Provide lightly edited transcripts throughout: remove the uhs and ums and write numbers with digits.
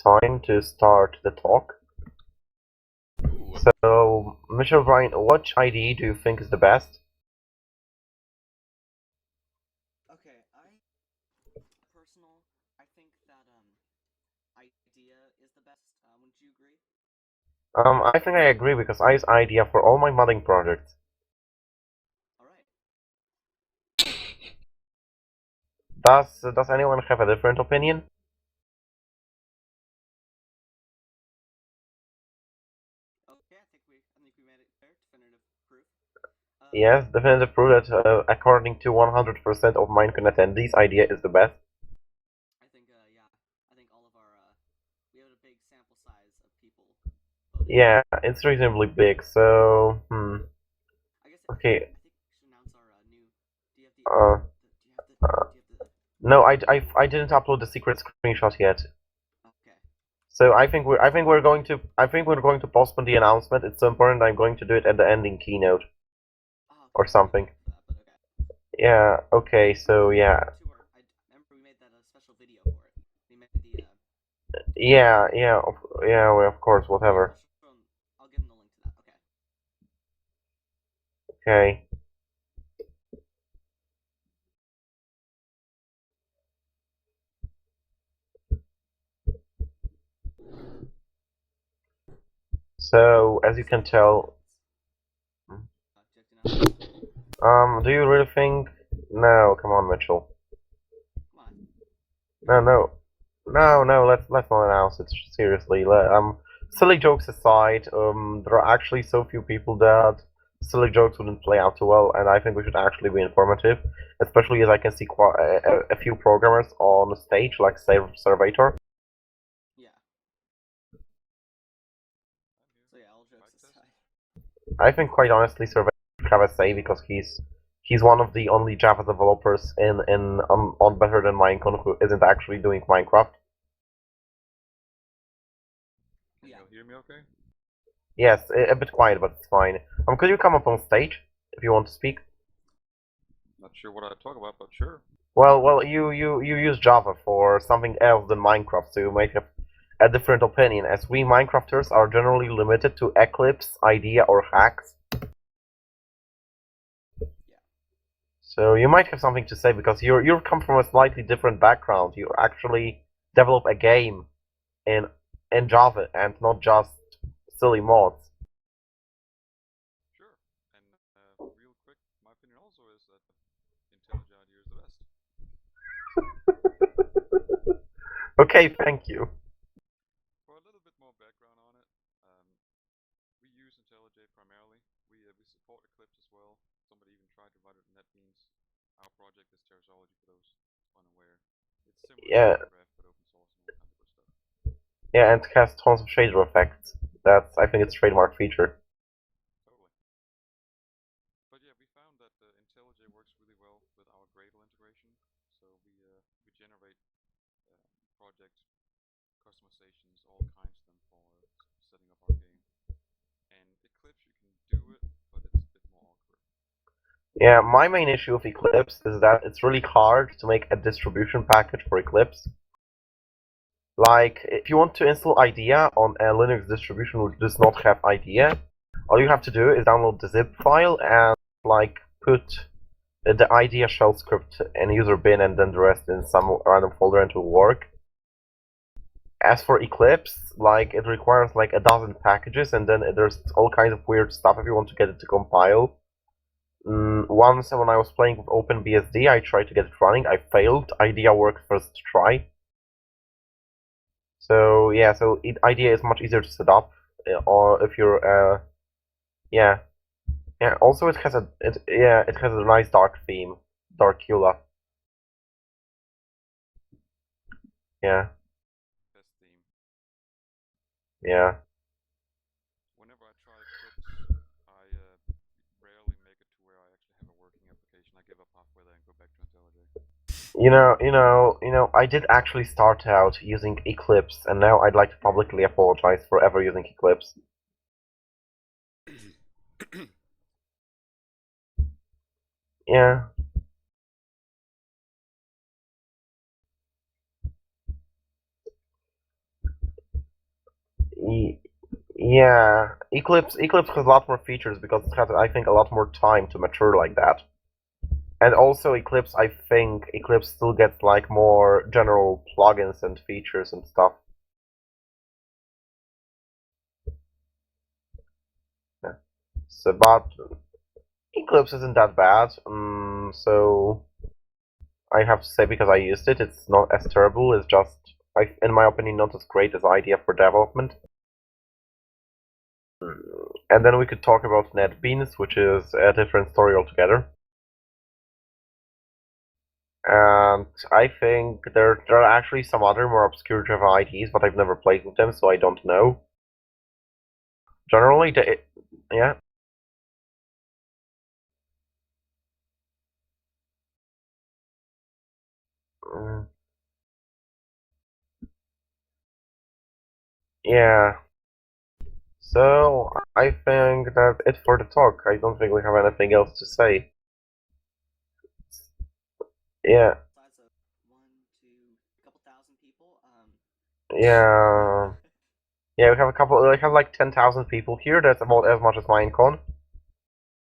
time to start the talk. So, Mitchellbrine, which IDE do you think is the best? Okay, I think that idea is the best. Wouldn't you agree? I think I agree because I use IDEA for all my modding projects. All right. Does anyone have a different opinion? Okay, I think we made it clear. Definitive proof. Yes, definitely prove that according to 100% of Minecon attendees, IDEA is the best. I think yeah, I think all of our we have a big sample size of people voting. Yeah, it's reasonably big, so okay. I think we should announce our new. Do you have Uh, uh, do you have the? no, I didn't upload the secret screenshot yet. Okay. So I think we're going to postpone the announcement. It's so important. I'm going to do it at the ending keynote Oh, or okay. I didn't something. know for that, but okay. Yeah. Okay. So yeah. I remember we made that a special video for it. We made the Yeah. Yeah. Yeah. Well, of course. Whatever. I'll give him the link to that. Okay. Okay. So as you can tell, do you really think? No. Come on, Mitchell. Come on. No. No. No. No. Let's not announce it seriously. Silly jokes aside, there are actually so few people that silly jokes wouldn't play out too well, and I think we should actually be informative, especially as I can see quite a few programmers on stage, like Servator. Yeah. So yeah, all jokes aside. I think, quite honestly, Servator should have a say because he's one of the only Java developers in on BetterThanMinecon who isn't actually doing Minecraft. Can you hear me okay? Yes, a bit quiet, but it's fine. Could you come up on stage if you want to speak? Not sure what I'd talk about, but sure. Well, you use Java for something else than Minecraft, so you might have a different opinion, as we Minecrafters are generally limited to Eclipse, IDEA, or hacks. Yeah. So you might have something to say because you come from a slightly different background. You actually develop a game in in Java and not just silly mods. Sure. And real quick, my opinion also is that IntelliJ IDEA is the best. Okay, thank you. For a little bit more background on it, we use IntelliJ primarily. We support Eclipse as well. Somebody even tried to write it in NetBeans. Our project is Terranology for those unaware. It's similar to Yeah, Minecraft, but open source and all kinds of good stuff. yeah, and it has tons of shader effects. That's, I think, its trademark feature. Totally. But yeah, we found that IntelliJ works really well with our Gradle integration. So we generate project customizations, all kinds of them for setting up our game. And Eclipse, you can do it, but it's a bit more awkward. Yeah, my main issue with Eclipse is that it's really hard to make a distribution package for Eclipse. Like, if you want to install IDEA on a Linux distribution which does not have IDEA, all you have to do is download the zip file and, like, put the IDEA shell script in user bin and then the rest in some random folder and it will work. As for Eclipse, like, it requires like a dozen packages and then there's all kinds of weird stuff if you want to get it to compile. Once when I was playing with OpenBSD, I tried to get it running. I failed. IDEA worked first try. So yeah, so IDEA is much easier to set up, or if you're yeah, yeah. Also, it has it has a nice dark theme, Darkula. Yeah, Best theme. yeah. Whenever I try Eclipse, I rarely make it to where I actually have a working application. I give up halfway there and go back to IntelliJ. I did actually start out using Eclipse, and now I'd like to publicly apologize for ever using Eclipse. Yeah. Yeah, Eclipse has a lot more features because it has, I think, a lot more time to mature like that. And also Eclipse still gets like more general plugins and features and stuff. Yeah. So, but Eclipse isn't that bad. So I have to say because I used it, it's not as terrible. It's just, in my opinion, not as great as idea for development. And then we could talk about NetBeans, which is a different story altogether. And I think there are actually some other more obscure Java IDEs, but I've never played with them, so I don't know. Generally, yeah. Mm, yeah. So I think that's it for the talk. I don't think we have anything else to say. Yeah, Size of one, two, a couple thousand people. yeah, yeah. We have a couple. We have like 10,000 people here. That's about as much as Minecon.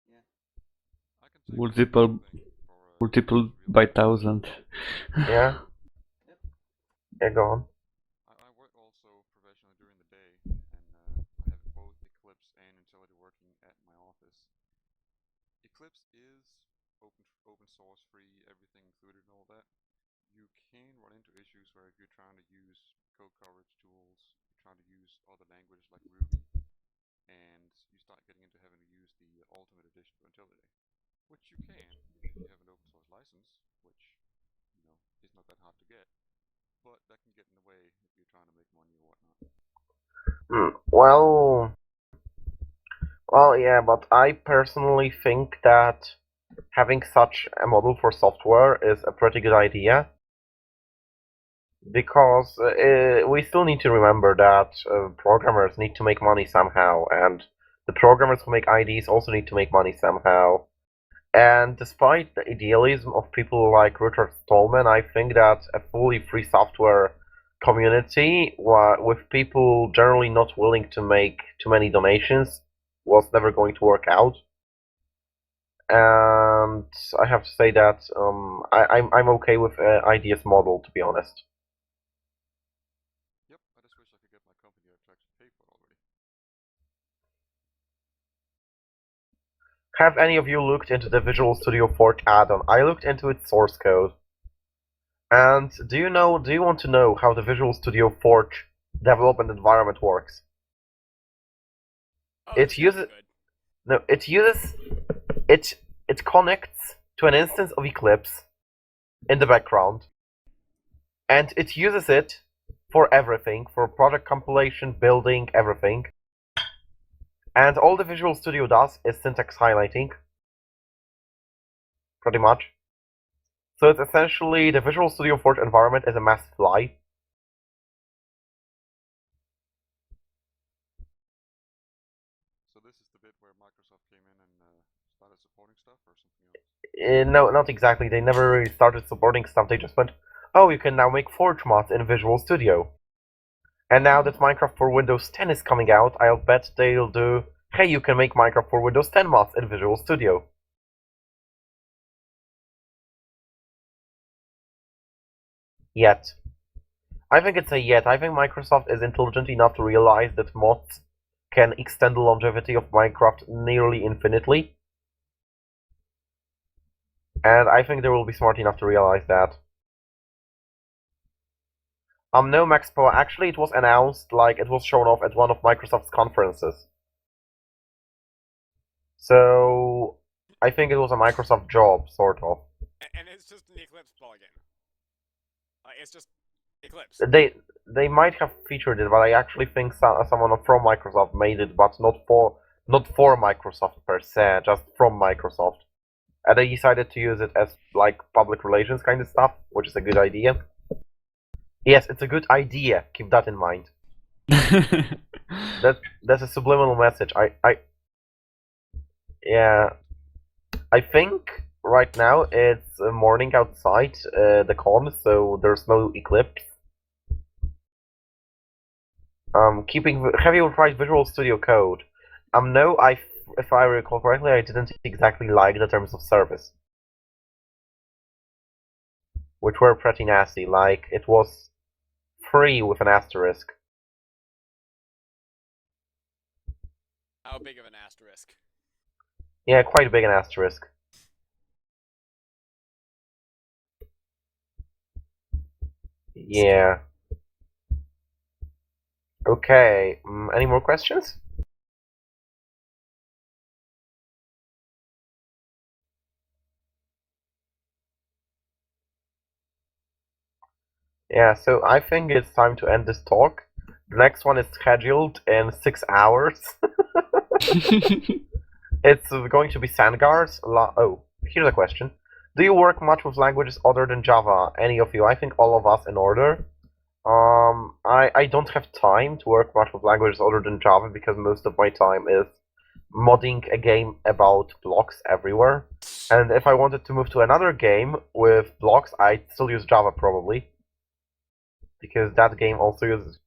Yeah. I can take Multiple for multiple real by life. thousand. Yeah, Yep. yeah. Go on. I work also professionally during the day, and I have both Eclipse and Intelliday working at my office. Eclipse is open source, free, everything included, and all that. You can run into issues where if you're trying to use code coverage tools, you're trying to use other languages like Ruby, and you start getting into having to use the Ultimate Edition for Intelliday, which you can if you have an open source license, which is not that hard to get, but that can get in the way if you're trying to make money or whatnot. Well, yeah. But I personally think that having such a model for software is a pretty good idea because we still need to remember that programmers need to make money somehow, and the programmers who make IDs also need to make money somehow. And despite the idealism of people like Richard Stallman, I think that a fully free software community with people generally not willing to make too many donations was never going to work out. And I have to say that I'm okay with ID's model, to be honest. Yep, I just wish I could get my company to actually pay for it already. Have any of you looked into the Visual Studio Forge add-on? I looked into its source code. And do you want to know how the Visual Studio Forge development environment works? Oh, It this uses sounds good. no, it uses it connects to an instance of Eclipse in the background, and it uses it for everything, for project compilation, building, everything. And all the Visual Studio does is syntax highlighting, pretty much. So it's essentially the Visual Studio Forge environment is a massive lie. So this is the bit where Microsoft came in and started supporting stuff or something else? No, not exactly. They never really started supporting stuff. They just went, oh, you can now make Forge mods in Visual Studio. And now that Minecraft for Windows 10 is coming out, I'll bet they'll do, hey, you can make Minecraft for Windows 10 mods in Visual Studio. Yet. I think it's a yet. I think Microsoft is intelligent enough to realize that mods can extend the longevity of Minecraft nearly infinitely. And I think they will be smart enough to realize that. No, Max Power. Actually, it was announced, like, it was shown off at one of Microsoft's conferences. So, I think it was a Microsoft job, sort of. And it's just an Eclipse plugin. It's just Eclipse. They might have featured it, but I actually think someone from Microsoft made it, but not for Microsoft per se, just from Microsoft. And they decided to use it as like public relations kind of stuff, which is a good idea. Yes, it's a good idea. Keep that in mind. That's a subliminal message. Yeah, I think right now it's morning outside the con, so there's no eclipse. Have you tried Visual Studio Code? No, if I recall correctly, I didn't exactly like the terms of service, which were pretty nasty. Like, it was free with an asterisk. How big of an asterisk? Yeah, quite a big an asterisk. Yeah. Okay, any more questions? Yeah, so I think it's time to end this talk. The next one is scheduled in 6 hours. It's going to be Sandgars. Oh, here's a question. Do you work much with languages other than Java? Any of you? I think all of us in order. I don't have time to work much with languages other than Java because most of my time is modding a game about blocks everywhere. And if I wanted to move to another game with blocks, I'd still use Java probably. Because that game also uses...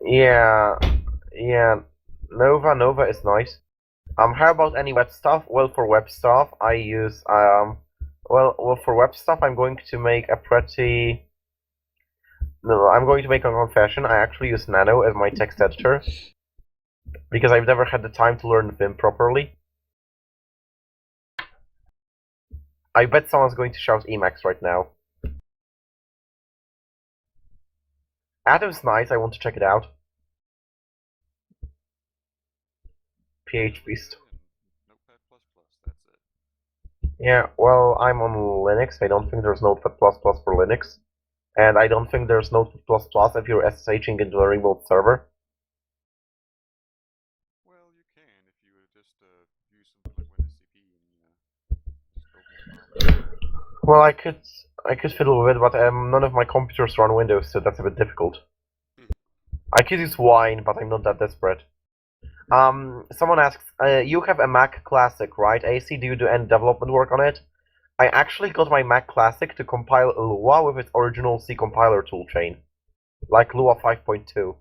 Yeah, yeah, Nova is nice. How about any web stuff? Well, for web stuff, I use well, for web stuff, I'm going to make a pretty. No, I'm going to make a confession. I actually use Nano as my text editor because I've never had the time to learn Vim properly. I bet someone's going to shout Emacs right now. Atom's nice. I want to check it out. PHP stuff. Notepad++, that's it. Yeah, well, I'm on Linux. I don't think there's Notepad++ for Linux. And I don't think there's Notepad++ if you're SSHing into a remote server. Well, you can if you just use something like WinSCP and just open the file. Well, I could fiddle with it, but none of my computers run Windows, so that's a bit difficult. I could use Wine, but I'm not that desperate. Someone asks, you have a Mac Classic, right? AC, do you do any development work on it? I actually got my Mac Classic to compile Lua with its original C compiler toolchain, like Lua 5.2.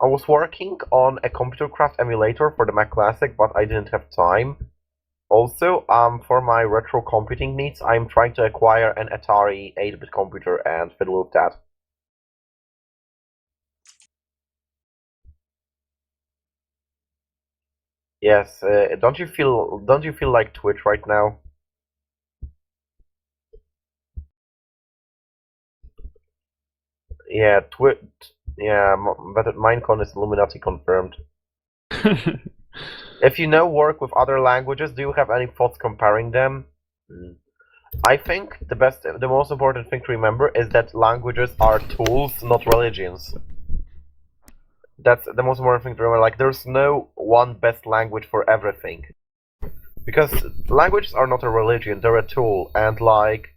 I was working on a Computercraft emulator for the Mac Classic, but I didn't have time. Also, for my retro computing needs, I'm trying to acquire an Atari 8-bit computer and fiddle with that. Yes, don't you feel like Twitch right now? Yeah, yeah, BetterThanMinecon is Illuminati confirmed. If you now work with other languages, do you have any thoughts comparing them? I think the most important thing to remember is that languages are tools, not religions. That's the most important thing to remember. Like, there's no one best language for everything. Because languages are not a religion, they're a tool, and like,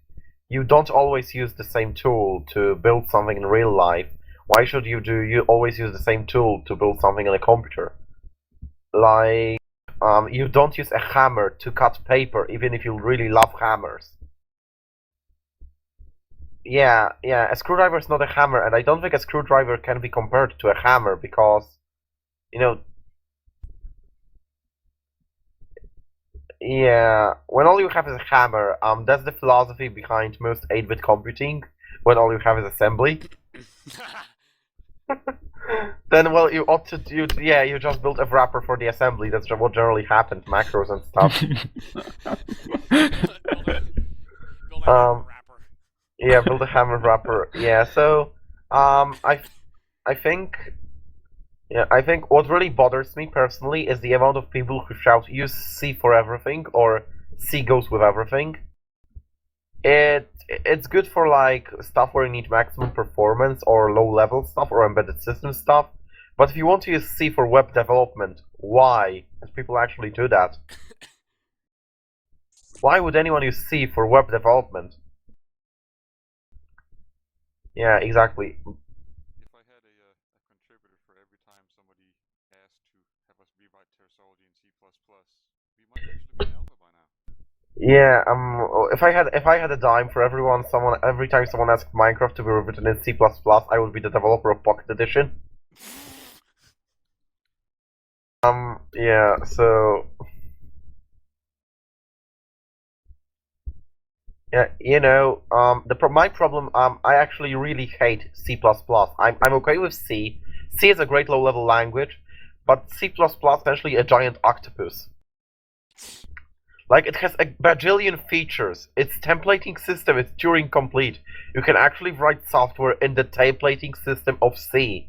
you don't always use the same tool to build something in real life. Why should you always use the same tool to build something on a computer? Like, you don't use a hammer to cut paper, even if you really love hammers. Yeah, a screwdriver is not a hammer, and I don't think a screwdriver can be compared to a hammer because, you know, yeah, when all you have is a hammer, that's the philosophy behind most 8-bit computing, when all you have is assembly. Then, well, you ought to you just build a wrapper for the assembly. That's what generally happens, macros and stuff. Build a hammer wrapper. Yeah, build a hammer wrapper. Yeah, so, I think, yeah, I think what really bothers me personally is the amount of people who shout "use C for everything" or "C goes with everything." It's good for like stuff where you need maximum performance or low level stuff or embedded system stuff. But if you want to use C for web development, why? As people actually do that. Why would anyone use C for web development? Yeah, exactly. If I had a contributor for every time somebody asked to have us rewrite Terrasolidi in C++, We might actually be in alpha by now. Yeah, if I had a dime for every time someone asked Minecraft to be rewritten in C++, I would be the developer of Pocket Edition. Yeah, so yeah, my problem, I actually really hate C++. I'm okay with C. C is a great low-level language, but C++ is essentially a giant octopus. Like, it has a bajillion features. Its templating system is Turing complete. You can actually write software in the templating system of C++.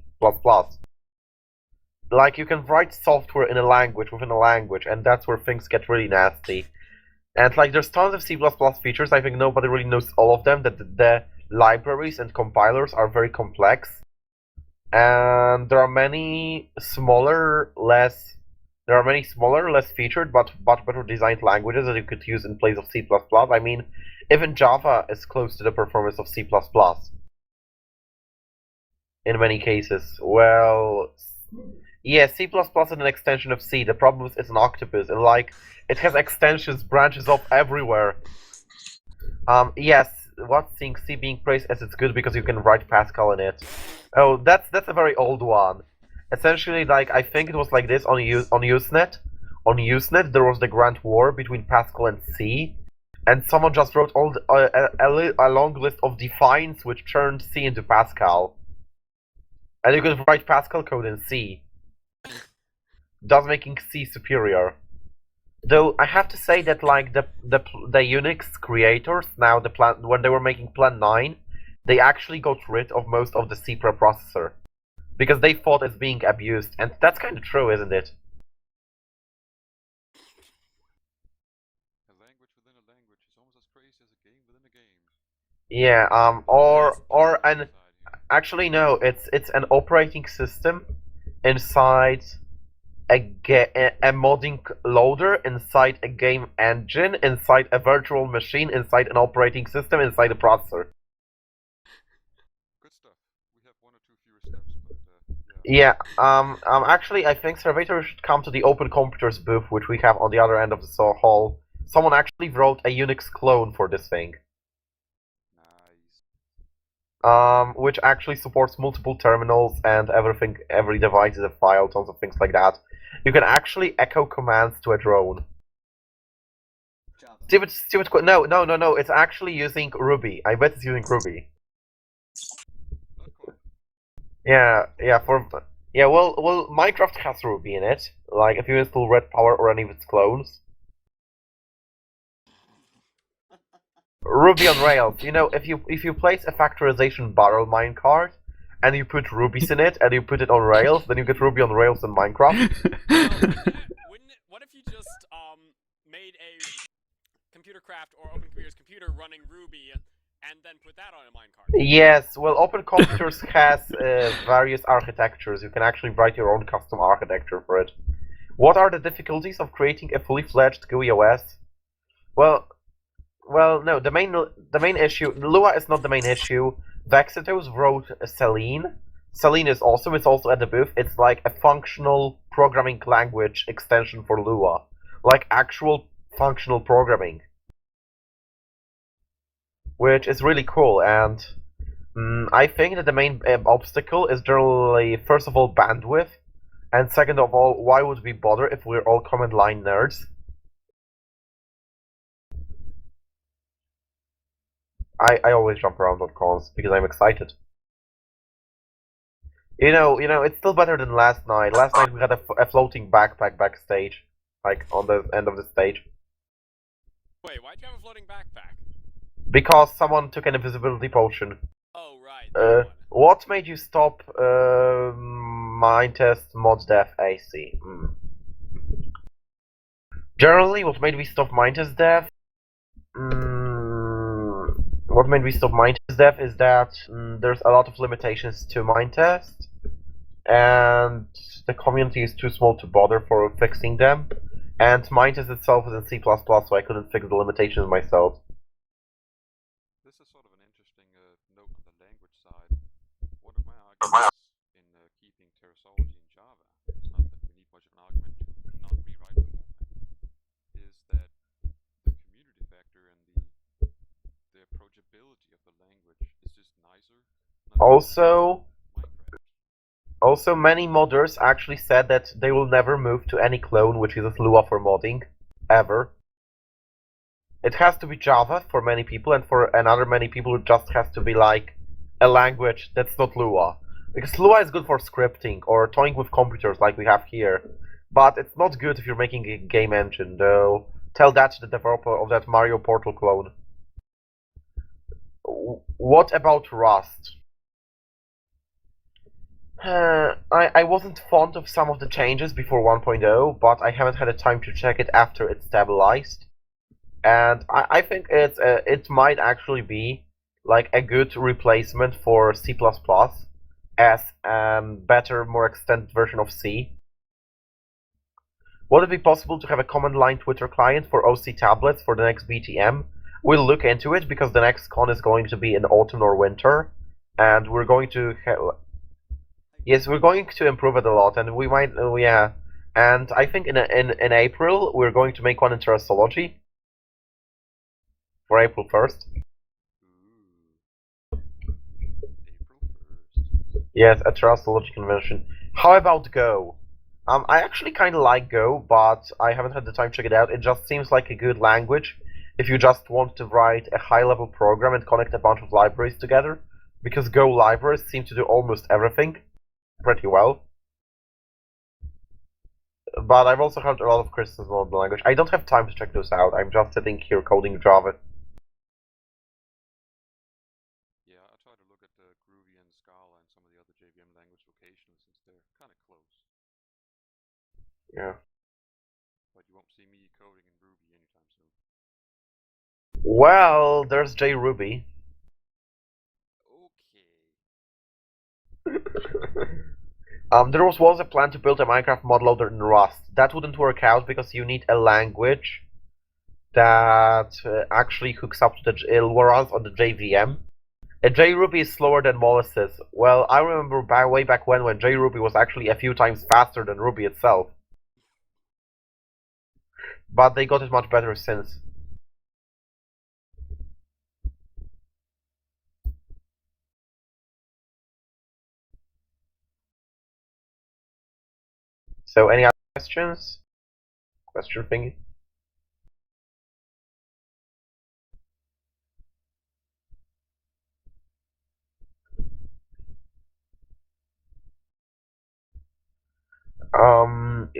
Like, you can write software in a language within a language, and that's where things get really nasty. And, like, there's tons of C++ features. I think nobody really knows all of them, that the libraries and compilers are very complex. And there are many smaller, less featured, but better designed languages that you could use in place of C++. I mean, even Java is close to the performance of C++. In many cases. Well, yeah, C++ is an extension of C. The problem is it's an octopus, and like, it has extensions, branches off everywhere. Yes, what's seeing C being praised as it's good because you can write Pascal in it. Oh, that's a very old one. Essentially, like, I think it was like this on Usenet. On Usenet, there was the Grand War between Pascal and C, and someone just wrote a long list of defines which turned C into Pascal. And you could write Pascal code in C, thus making C superior. Though I have to say that, like, the Unix creators now, when they were making Plan 9, they actually got rid of most of the C preprocessor because they thought it's being abused, and that's kind of true, isn't it? A language within a language is almost as crazy as a game within a game. Yeah. Actually no, it's an operating system inside a modding loader, inside a game engine, inside a virtual machine, inside an operating system, inside a processor. Good stuff. We have one or two fewer steps, but yeah. Yeah. Actually, I think Servator should come to the Open Computers booth, which we have on the other end of the hall. Someone actually wrote a Unix clone for this thing. Nice. Which actually supports multiple terminals and everything. Every device is a file, tons of things like that. You can actually echo commands to a drone. Java. No. It's actually using Ruby. I bet it's using Ruby. Not quite. Well, Minecraft has Ruby in it. Like, if you install Red Power or any of its clones. Ruby on Rails. You know, if you place a factorization barrel minecart and you put rubies in it and you put it on Rails, then you get Ruby on Rails in Minecraft. What if you just made a ComputerCraft or Open Computers computer running Ruby and then put that on a minecart? Yes, well, Open Computers has various architectures. You can actually write your own custom architecture for it. What are the difficulties of creating a fully fledged GUI OS? Well, no. The main issue. Lua is not the main issue. Vexitos wrote Selene. Selene is awesome. It's also at the booth. It's like a functional programming language extension for Lua, like actual functional programming, which is really cool. And I think that the main obstacle is generally, first of all, bandwidth, and second of all, why would we bother if we're all command line nerds? I always jump around on cons because I'm excited. It's still better than last night. Last night we had a floating backpack backstage, like on the end of the stage, Wait, why'd you have a floating backpack? because someone took an invisibility potion. Oh, right, that one. What made you stop mine test mod dev AC? Generally, what made me stop mine test dev? What made me stop mine test dev is that there's a lot of limitations to mine test, and the community is too small to bother for fixing them. And mine test itself is in C++, so I couldn't fix the limitations myself. This is sort of an interesting note on the language side. One of my arguments in keeping terminology in Java is not that we need much of an argument to not rewrite the whole thing. readability of the language is just nicer. Not Also, Minecraft. also many modders actually said that they will never move to any clone which uses Lua for modding, ever. It has to be Java for many people, and for another many people it just has to be like a language that's not Lua. Because Lua is good for scripting or toying with computers like we have here. But it's not good if you're making a game engine, though. Tell that to the developer of that Mario Portal clone. What about Rust? I wasn't fond of some of the changes before 1.0, but I haven't had the time to check it after it stabilized. And I think it might actually be like a good replacement for C++ as a better, more extended version of C. Would it be possible to have a command line Twitter client for OC tablets for the next BTM? We'll look into it because the next con is going to be in autumn or winter, and we're going to yes, we're going to improve it a lot, and we might yeah. And I think in April we're going to make one in terrassology for April 1st. Ooh. April 1st. Yes, a terrassology convention. How about Go? I actually kind of like Go, but I haven't had the time to check it out. It just seems like a good language if you just want to write a high-level program and connect a bunch of libraries together, because Go libraries seem to do almost everything pretty well. But I've also heard a lot of criticism of the language. I don't have time to check those out. I'm just sitting here coding Java. Yeah, I try to look at the Groovy and Scala and some of the other JVM language vocations since they're kind of close. Yeah. But you won't see me coding in Ruby anytime soon. Well, there's JRuby. Okay. There was a plan to build a Minecraft mod loader in Rust. That wouldn't work out because you need a language that actually hooks up to the runs on the JVM. JRuby is slower than Molasses. Well, I remember way back when JRuby was actually a few times faster than Ruby itself. But they got it much better since. So, any other questions? Question thingy?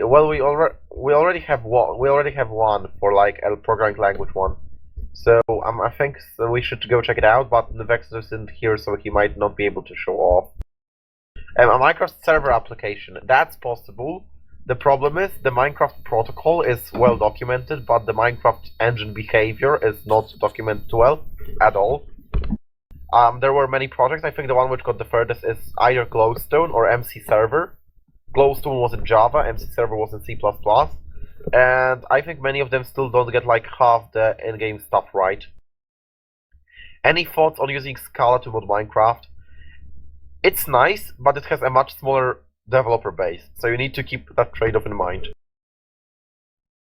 Well, we already have one. We already have one for like a programming language one. So I think we should go check it out. But the Vexus isn't here, so he might not be able to show off. A Minecraft server application, that's possible. The problem is the Minecraft protocol is well documented, but the Minecraft engine behavior is not documented well at all. There were many projects. I think the one which got the furthest is either Glowstone or MC Server. Glowstone was in Java, MC Server was in C++, and I think many of them still don't get like half the in-game stuff right. Any thoughts on using Scala to mod Minecraft? It's nice, but it has a much smaller developer base, so you need to keep that trade-off in mind.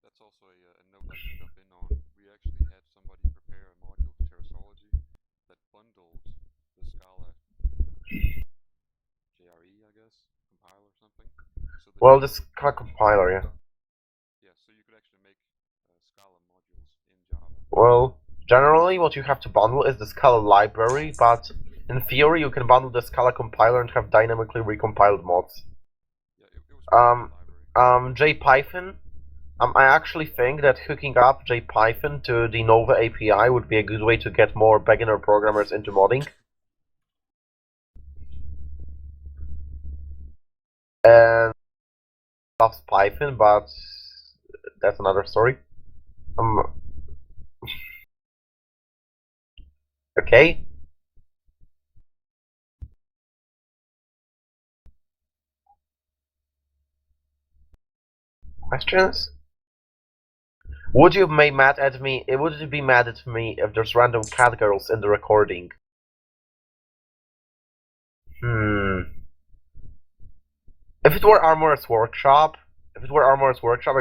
That's also a note I should jump in on. We actually had somebody prepare a module for terrassology that bundled the Scala JRE, I guess, compile or something. So that Well, you this could, compiler, yeah. yeah, so you could actually make Scala modules in Java. Well, generally what you have to bundle is the Scala library, but in theory you can bundle the Scala compiler and have dynamically recompiled mods. Yeah, it was a library. JPython. I actually think that hooking up JPython to the Nova API would be a good way to get more beginner programmers into modding. And loves Python, but that's another story. Okay. Questions? Would you be mad at me? Would you be mad at me if there's random cat girls in the recording? If it were Armorer's Workshop, I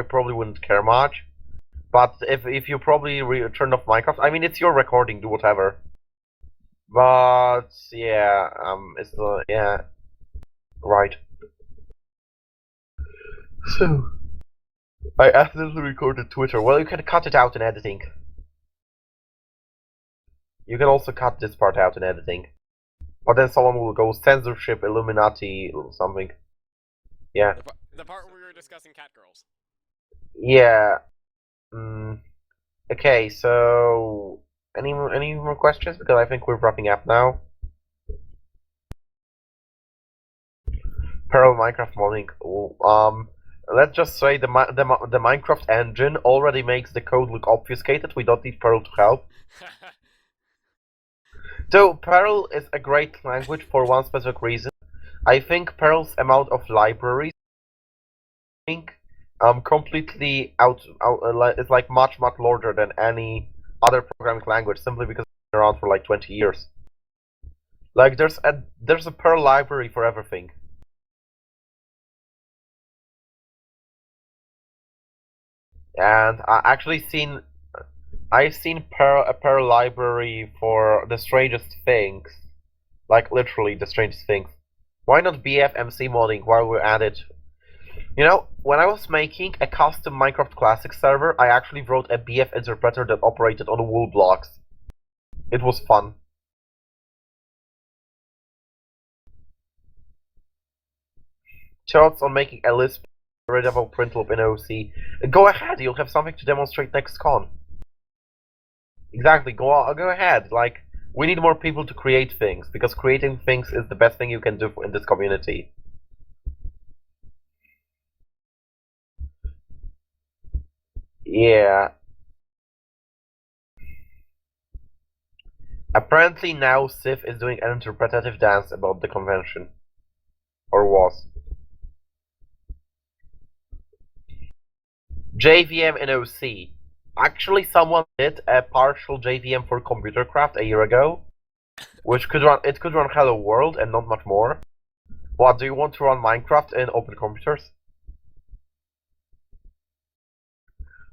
probably wouldn't care much. But if you probably turned off Minecraft, I mean, it's your recording, do whatever. But yeah, it's yeah, right. So I accidentally recorded Twitter. Well, you can cut it out in editing. You can also cut this part out in editing. But then someone will go censorship, Illuminati, or something. Yeah. The part where we were discussing cat girls. Yeah. Okay, so any more questions? Because I think we're wrapping up now. Perl Minecraft modding. Let's just say the Minecraft engine already makes the code look obfuscated. We don't need Perl to help. So Perl is a great language for one specific reason. I think Perl's amount of libraries completely is like much larger than any other programming language simply because it's been around for like 20 years. Like there's a Perl library for everything. And I've seen a Perl library for the strangest things. Like literally the strangest things. Why not BFMC modding while we're at it? You know, when I was making a custom Minecraft Classic server, I actually wrote a BF interpreter that operated on wool blocks. It was fun. Thoughts on making a Lisp readable printloop in OC? Go ahead, you'll have something to demonstrate next con. Exactly, go ahead. Like, we need more people to create things, because creating things is the best thing you can do in this community. Yeah. Apparently now Sif is doing an interpretative dance about the convention. Or was. JVM in OC. Actually, someone did a partial JVM for Computercraft a year ago, which could run Hello World and not much more. What, do you want to run Minecraft in Open Computers?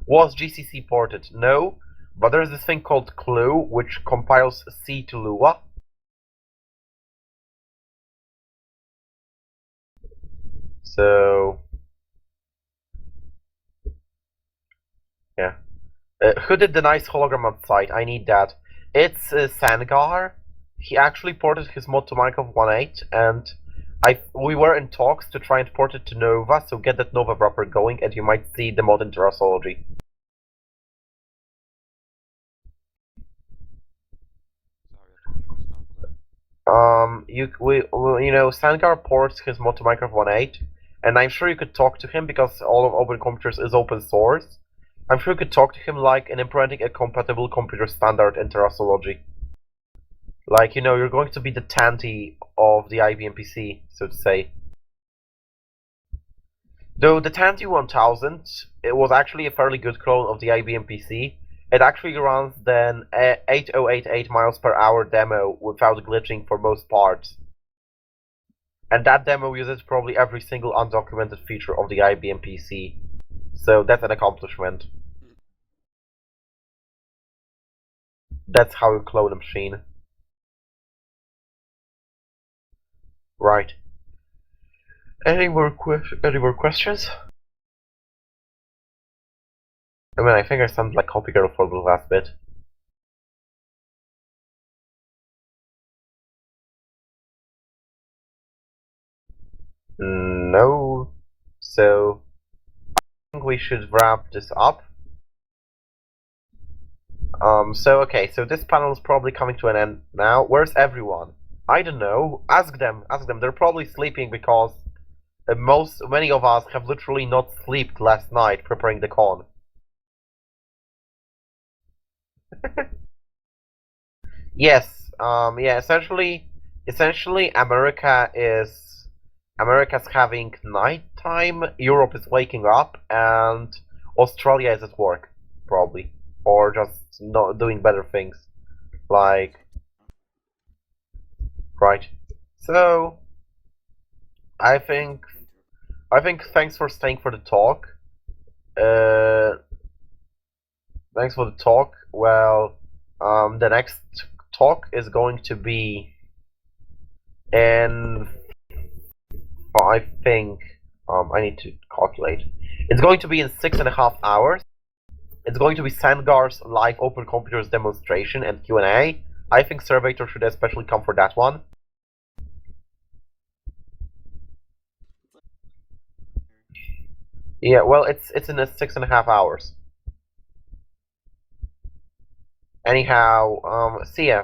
Was GCC ported? No, but there's this thing called Clue, which compiles C to Lua. So, yeah. Who did the nice hologram on site? I need that. It's Sangar. He actually ported his mod to Minecraft 1.8, and we were in talks to try and port it to Nova, so get that Nova wrapper going, and you might see the mod in Terrassology. Sorry, I totally missed half of that. You know, Sangar ports his mod to Minecraft 1.8, and I'm sure you could talk to him because all of Open Computers is open source. I'm sure you could talk to him like in implementing a compatible computer standard in Terrassology. Like, you know, you're going to be the Tanty of the IBM PC, so to say. Though the Tanty 1000, it was actually a fairly good clone of the IBM PC. It actually runs then 8088 miles per hour demo without glitching for most parts. And that demo uses probably every single undocumented feature of the IBM PC. So that's an accomplishment. That's how you clone a machine. Right. Any more questions? I mean, I think I sound like Copy Girl for the last bit. No. So, I think we should wrap this up. Okay, so this panel is probably coming to an end now. Where's everyone? I don't know. Ask them. They're probably sleeping because many of us have literally not slept last night preparing the con. Yes. Yeah. Essentially, America's having nighttime. Europe is waking up, and Australia is at work, probably, or just not doing better things, like right. So, I think thanks for staying for the talk. Uh, Thanks for the talk. Well, the next talk is going to be in, I think, I need to calculate. It's going to be in 6.5 hours. It's going to be Sangar's live Open Computers demonstration and Q&A. I think Surveyor should especially come for that one. Yeah, well, it's in 6.5 hours. Anyhow, see ya.